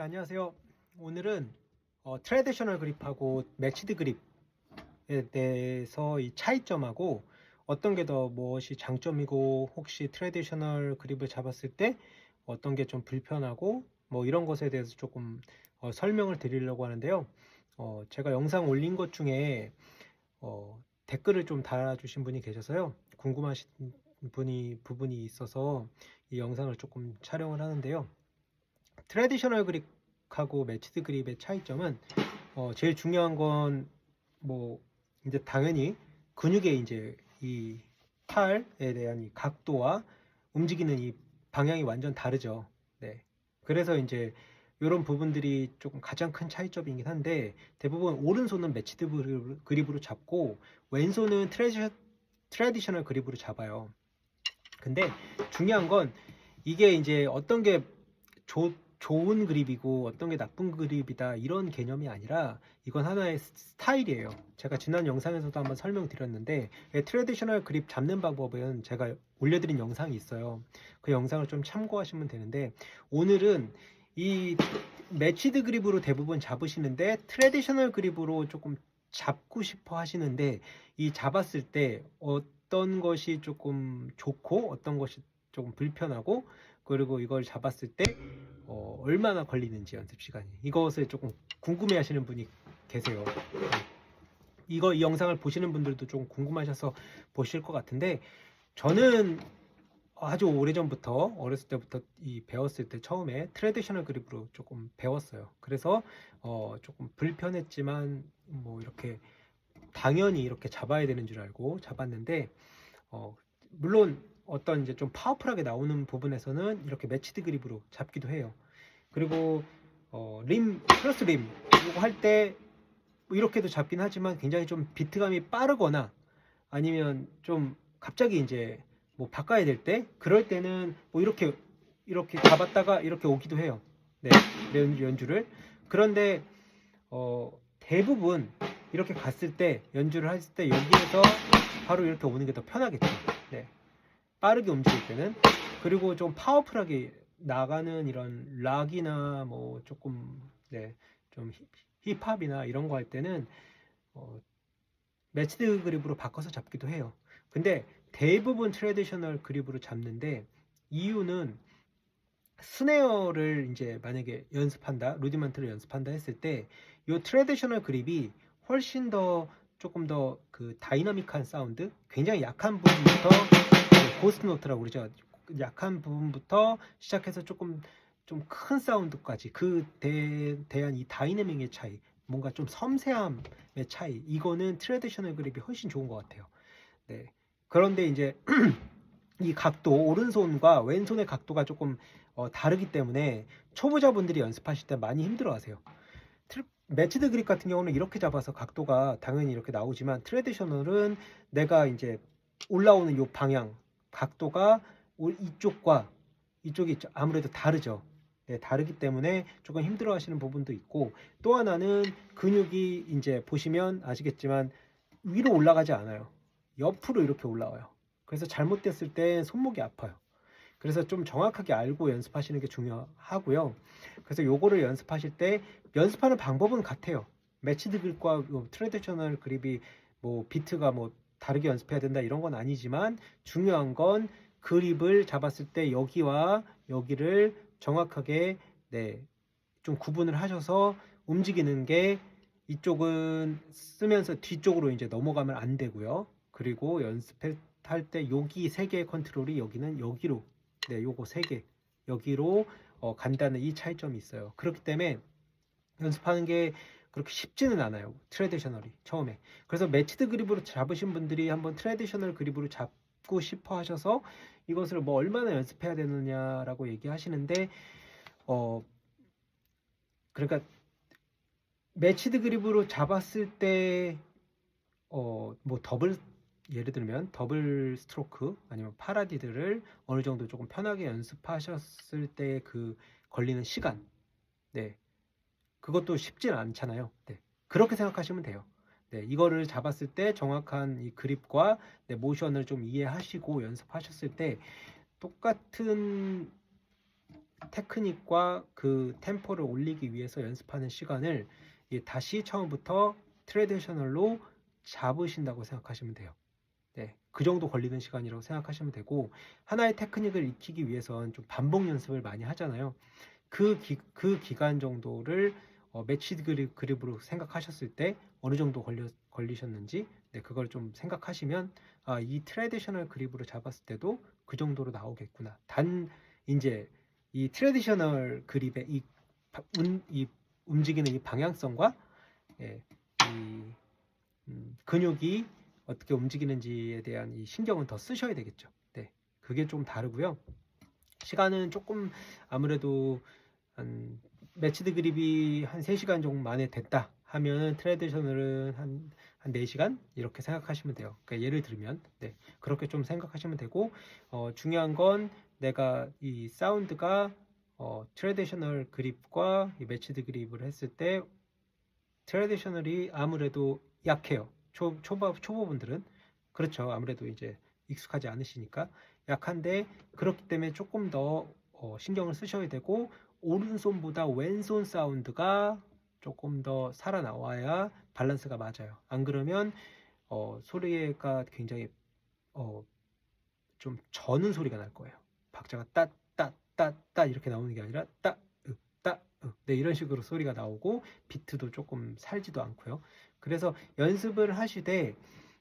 네, 안녕하세요. 오늘은 트레디셔널 그립하고 매치드 그립에 대해서 이 차이점하고 어떤 게 더 무엇이 장점이고 혹시 트레디셔널 그립을 잡았을 때 어떤 게 좀 불편하고 뭐 이런 것에 대해서 조금 설명을 드리려고 하는데요. 제가 영상 올린 것 중에 댓글을 좀 달아주신 분이 계셔서요. 궁금하신 부분이 있어서 이 영상을 조금 촬영을 하는데요. 트레디셔널 그립하고 매치드 그립의 차이점은 제일 중요한 건 뭐 이제 당연히 근육의 이제 이 팔에 대한 이 각도와 움직이는 이 방향이 완전 다르죠. 네. 그래서 이제 이런 부분들이 조금 가장 큰 차이점이긴 한데 대부분 오른손은 매치드 그립으로 잡고 왼손은 트레디셔널 그립으로 잡아요. 근데 중요한 건 이게 이제 어떤 게 좋은 그립이고 어떤 게 나쁜 그립이다 이런 개념이 아니라 이건 하나의 스타일이에요. 제가 지난 영상에서도 한번 설명드렸는데 트레디셔널 그립 잡는 방법은 제가 올려드린 영상이 있어요. 그 영상을 좀 참고하시면 되는데 오늘은 이 매치드 그립으로 대부분 잡으시는데 트레디셔널 그립으로 조금 잡고 싶어 하시는데 이 잡았을 때 어떤 것이 조금 좋고 어떤 것이 조금 불편하고 그리고 이걸 잡았을 때 얼마나 걸리는지 연습 시간이 이것을 조금 궁금해 하시는 분이 계세요. 이 영상을 보시는 분들도 좀 궁금하셔서 보실 것 같은데 저는 아주 오래전부터 어렸을 때부터 배웠을 때 처음에 트레디셔널 그립으로 조금 배웠어요. 그래서 조금 불편했지만 뭐 이렇게 당연히 이렇게 잡아야 되는 줄 알고 잡았는데 물론 어떤 이제 좀 파워풀하게 나오는 부분에서는 이렇게 매치드 그립으로 잡기도 해요. 그리고 크로스 림 이거 할 때 이렇게도 잡긴 하지만 굉장히 좀 비트감이 빠르거나 아니면 좀 갑자기 이제 뭐 바꿔야 될 때 그럴 때는 뭐 이렇게 잡았다가 이렇게 오기도 해요. 네, 연주를. 그런데 대부분 이렇게 갔을 때 연주를 했을 때 여기에서 바로 이렇게 오는 게 더 편하겠죠. 네. 빠르게 움직일 때는. 그리고 좀 파워풀하게 나가는 이런 락이나 뭐 조금 좀 힙합이나 이런 거 할 때는 매치드 그립으로 바꿔서 잡기도 해요. 근데 대부분 트레디셔널 그립으로 잡는데 이유는 스네어를 이제 만약에 연습한다, 루디먼트를 연습한다 했을 때 이 트레디셔널 그립이 훨씬 더 조금 더 그 다이나믹한 사운드, 굉장히 약한 부분부터 고스트 노트라고 그러죠. 약한 부분부터 시작해서 조금 좀 큰 사운드까지 대한 이 다이내믹의 차이, 뭔가 좀 섬세함의 차이, 이거는 트레디셔널 그립이 훨씬 좋은 것 같아요. 네. 그런데 이제 이 각도, 오른손과 왼손의 각도가 조금 다르기 때문에 초보자분들이 연습하실 때 많이 힘들어하세요. 매치드 그립 같은 경우는 이렇게 잡아서 각도가 당연히 이렇게 나오지만 트레디셔널은 내가 이제 올라오는 요 방향, 각도가 이쪽과 이쪽이 아무래도 다르죠. 네, 다르기 때문에 조금 힘들어 하시는 부분도 있고 또 하나는 근육이 이제 보시면 아시겠지만 위로 올라가지 않아요. 옆으로 이렇게 올라와요. 그래서 잘못됐을 때 손목이 아파요. 그래서 좀 정확하게 알고 연습하시는 게 중요하고요. 그래서 요거를 연습하실 때 연습하는 방법은 같아요. 매치드 그립과 트레디셔널 그립이 뭐 비트가 뭐 다르게 연습해야 된다 이런 건 아니지만 중요한 건 그립을 잡았을 때 여기와 여기를 정확하게 좀 구분을 하셔서 움직이는 게 이쪽은 쓰면서 뒤쪽으로 이제 넘어가면 안 되고요. 그리고 연습할 때 여기 세 개의 컨트롤이 여기는 여기로 요거 세 개 여기로 간다는 이 차이점이 있어요. 그렇기 때문에 연습하는 게 그렇게 쉽지는 않아요. 트레디셔널이 처음에. 그래서 매치드 그립으로 잡으신 분들이 한번 트레디셔널 그립으로 잡고 싶어 하셔서 이것을 뭐 얼마나 연습해야 되느냐라고 얘기하시는데 그러니까 매치드 그립으로 잡았을 때 뭐 예를 들면 더블 스트로크 아니면 파라디드를 어느 정도 조금 편하게 연습하셨을 때 그 걸리는 시간, 그것도 쉽진 않잖아요. 그렇게 생각하시면 돼요. 이거를 잡았을 때 정확한 이 그립과 모션을 좀 이해하시고 연습하셨을 때 똑같은 테크닉과 그 템포를 올리기 위해서 연습하는 시간을 다시 처음부터 트레디셔널로 잡으신다고 생각하시면 돼요. 네, 그 정도 걸리는 시간이라고 생각하시면 되고, 하나의 테크닉을 익히기 위해선 좀 반복 연습을 많이 하잖아요. 그 기간 정도를 매치드 그립으로 생각하셨을 때 어느 정도 걸리셨는지, 네, 그걸 좀 생각하시면 이 트레디셔널 그립으로 잡았을 때도 그 정도로 나오겠구나. 단 이제 이 트레디셔널 그립의 이 움직이는 이 방향성과 예, 이 근육이 어떻게 움직이는지에 대한 이 신경은 더 쓰셔야 되겠죠. 네, 그게 좀 다르고요. 시간은 조금 아무래도 한 매치드 그립이 한 3시간 정도 만에 됐다 하면 트레디셔널은 한 4시간 이렇게 생각하시면 돼요. 그러니까 예를 들면 네, 그렇게 좀 생각하시면 되고, 중요한 건 내가 이 사운드가 트레디셔널 그립과 이 매치드 그립을 했을 때 트레디셔널이 아무래도 약해요. 초보분들은. 그렇죠. 아무래도 이제 익숙하지 않으시니까 약한데, 그렇기 때문에 조금 더 신경을 쓰셔야 되고, 오른손보다 왼손 사운드가 조금 더 살아나와야 밸런스가 맞아요. 안 그러면 소리가 굉장히 좀 저는 소리가 날 거예요. 박자가 따따따따 이렇게 나오는 게 아니라 네, 이런 식으로 소리가 나오고 비트도 조금 살지도 않고요. 그래서 연습을 하시되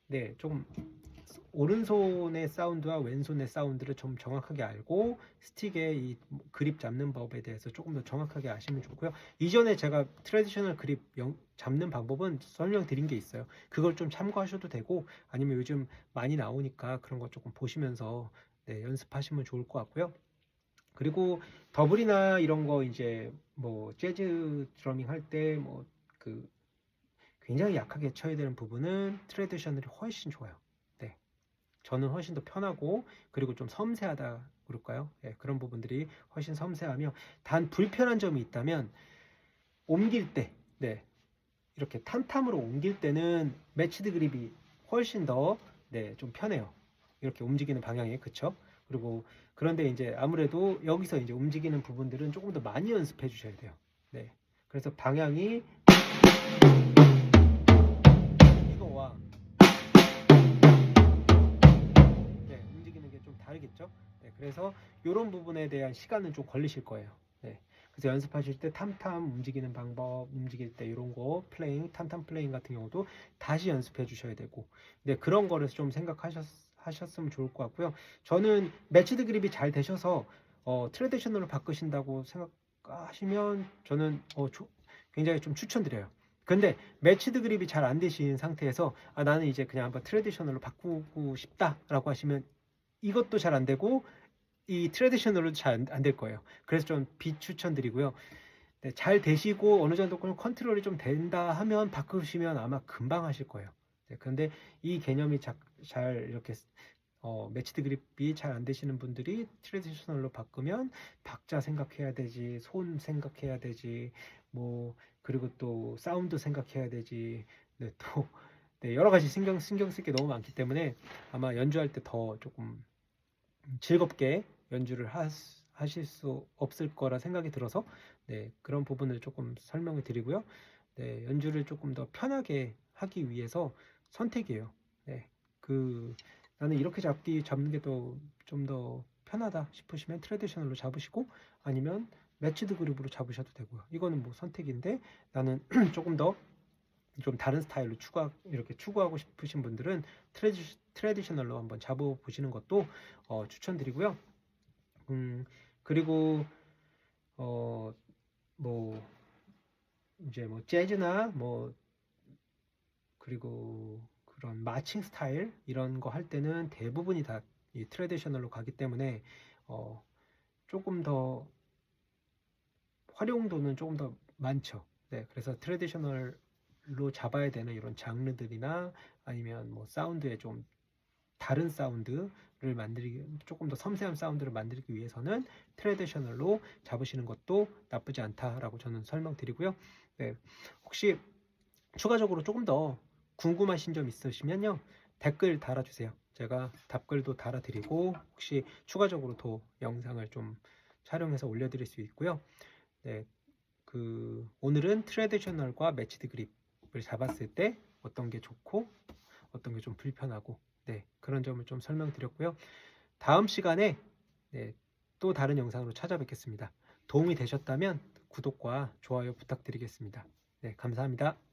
네, 좀 오른손의 사운드와 왼손의 사운드를 좀 정확하게 알고 스틱의 이 그립 잡는 법에 대해서 조금 더 정확하게 아시면 좋고요. 이전에 제가 트레디셔널 그립 잡는 방법은 설명드린 게 있어요. 그걸 좀 참고하셔도 되고, 아니면 요즘 많이 나오니까 그런 거 조금 보시면서 네, 연습하시면 좋을 것 같고요. 그리고 더블이나 이런 거 이제 뭐 재즈 드러밍 할 때 뭐 그 굉장히 약하게 쳐야 되는 부분은 트레디셔널이 훨씬 좋아요. 네, 저는 훨씬 더 편하고, 그리고 좀 섬세하다 그럴까요? 네, 그런 부분들이 훨씬 섬세하며, 단 불편한 점이 있다면 옮길 때, 네, 이렇게 탐탐으로 옮길 때는 매치드 그립이 훨씬 더 네, 좀 편해요. 이렇게 움직이는 방향이, 그쵸? 그리고 그런데 이제 아무래도 여기서 이제 움직이는 부분들은 조금 더 많이 연습해 주셔야 돼요. 네, 그래서 방향이 이거와 네, 움직이는 게 좀 다르겠죠? 네, 그래서 이런 부분에 대한 시간은 좀 걸리실 거예요. 네, 그래서 연습하실 때 탐탐 움직이는 방법, 움직일 때 이런 거 플레잉, 탐탐 플레잉 같은 경우도 다시 연습해 주셔야 되고, 네, 그런 거를 좀 생각하셨으면 좋을 것 같고요. 저는 매치드 그립이 잘 되셔서 트레디셔널로 바꾸신다고 생각하시면 저는 굉장히 좀 추천드려요. 근데 매치드 그립이 잘 안 되신 상태에서 나는 이제 그냥 한번 트레디셔널로 바꾸고 싶다라고 하시면 이것도 잘 안 되고 이 트레디셔널도 잘 안 될 거예요. 그래서 좀 비추천드리고요. 네, 잘 되시고 어느 정도 컨트롤이 좀 된다 하면 바꾸시면 아마 금방 하실 거예요. 네, 그런데 이 개념이 잘 이렇게 매치드 그립이 잘 안 되시는 분들이 트레디셔널로 바꾸면 박자 생각해야 되지, 손 생각해야 되지, 뭐 그리고 또 사운드 생각해야 되지, 네, 또 네, 여러 가지 신경 쓸 게 너무 많기 때문에 아마 연주할 때 더 조금 즐겁게 연주를 하실 수 없을 거라 생각이 들어서 네, 그런 부분을 조금 설명을 드리고요. 네, 연주를 조금 더 편하게 하기 위해서 선택이에요. 네, 나는 이렇게 잡는 게 좀 더 편하다 싶으시면 트레디셔널로 잡으시고, 아니면 매치드 그룹으로 잡으셔도 되고요. 이거는 뭐 선택인데, 나는 조금 더 좀 다른 스타일로 이렇게 추구하고 싶으신 분들은 트레디셔널로 한번 잡아보시는 것도 추천드리고요. 그리고 뭐 이제 뭐 재즈나 뭐 그리고 그런 마칭 스타일 이런 거 할 때는 대부분이 다 이 트레디셔널로 가기 때문에 조금 더 활용도는 조금 더 많죠. 네, 그래서 트레디셔널로 잡아야 되는 이런 장르들이나 아니면 뭐 사운드에 좀 다른 사운드를 조금 더 섬세한 사운드를 만들기 위해서는 트레디셔널로 잡으시는 것도 나쁘지 않다라고 저는 설명드리고요. 네, 혹시 추가적으로 조금 더 궁금하신 점 있으시면요, 댓글 달아주세요. 제가 답글도 달아드리고, 혹시 추가적으로 더 영상을 좀 촬영해서 올려드릴 수 있고요. 네, 오늘은 트레디셔널과 매치드 그립을 잡았을 때 어떤 게 좋고 어떤 게 좀 불편하고 네, 그런 점을 좀 설명드렸고요. 다음 시간에 네, 또 다른 영상으로 찾아뵙겠습니다. 도움이 되셨다면 구독과 좋아요 부탁드리겠습니다. 네, 감사합니다.